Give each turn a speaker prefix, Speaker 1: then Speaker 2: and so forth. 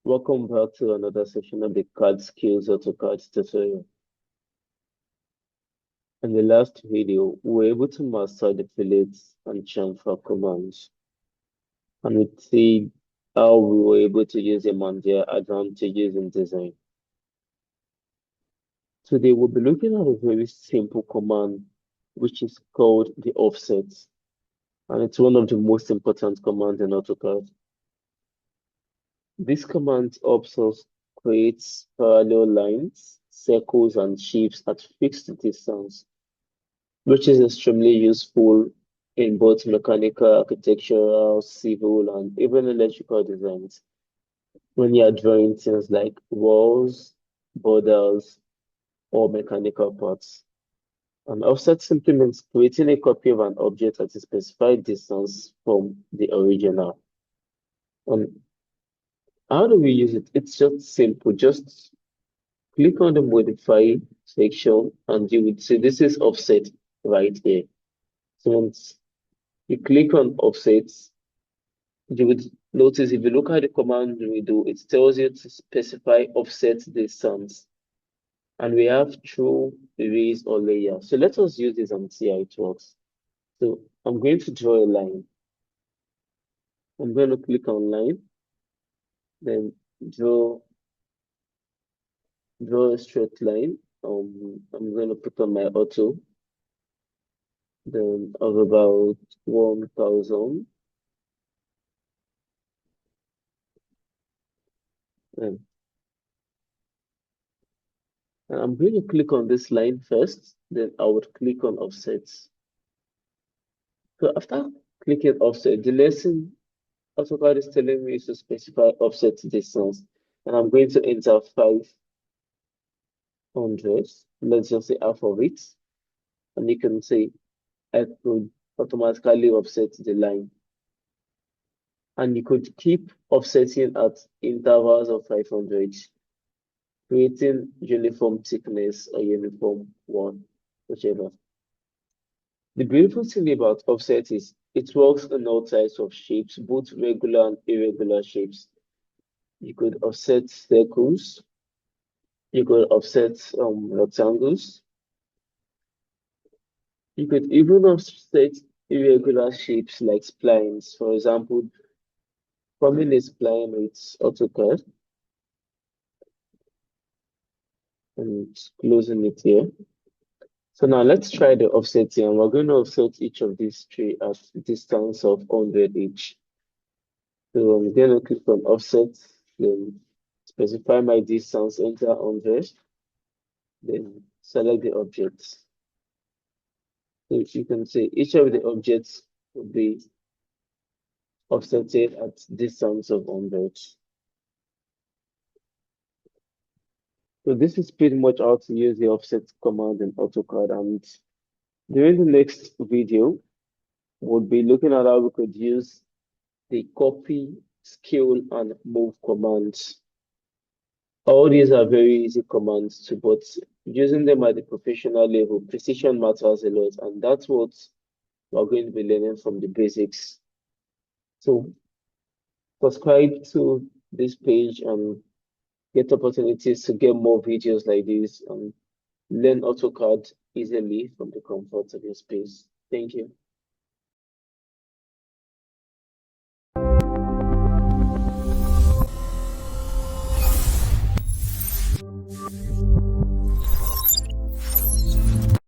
Speaker 1: Welcome back to another session of the CAD Skills AutoCAD tutorial. In the last video, we were able to master the fillets and chamfer commands, and we see how we were able to use them and their advantages in design. Today, we'll be looking at a very simple command, which is called the offset, and it's one of the most important commands in AutoCAD. This command helps us create parallel lines, circles, and shapes at fixed distance, which is extremely useful in both mechanical, architectural, civil, and even electrical designs. When you are drawing things like walls, borders, or mechanical parts. An offset simply means creating a copy of an object at a specified distance from the original. And how do we use it? It's just simple. Just click on the modify section and you would see this is offset right here. So once you click on offsets, you would notice if you look at the command we do, it tells you to specify offset distance. And we have true, erase, or layer. So let us use this and see how it works. So I'm going to draw a line. I'm going to click on line, then draw a straight line. I'm going to put on my auto, then of about 1000. And I'm going to click on this line first, then I would click on offsets. So after clicking offset, the lesson AutoCAD is telling me to specify offset distance, and I'm going to enter 500. Let's just say half of it, and you can see I could automatically offset the line. And you could keep offsetting at intervals of 500, creating uniform thickness or uniform one, whichever. The beautiful thing about offset is it works in all types of shapes, both regular and irregular shapes. You could offset circles, you could offset rectangles, you could even offset irregular shapes like splines. For example, forming a spline with AutoCAD and closing it here. So now let's try the offsetting, and we're going to offset each of these three at distance of 100 each. So I'm going to click on offset, then specify my distance, enter 100, then select the objects. So you can see each of the objects will be offsetted at distance of 100. So this is pretty much how to use the offset command in AutoCAD, and during the next video, we'll be looking at how we could use the copy, scale, and move commands. All these are very easy commands to, but using them at the professional level, precision matters a lot, and that's what we're going to be learning from the basics. So subscribe to this page and get opportunities to get more videos like this and learn AutoCAD easily from the comfort of your space. Thank you.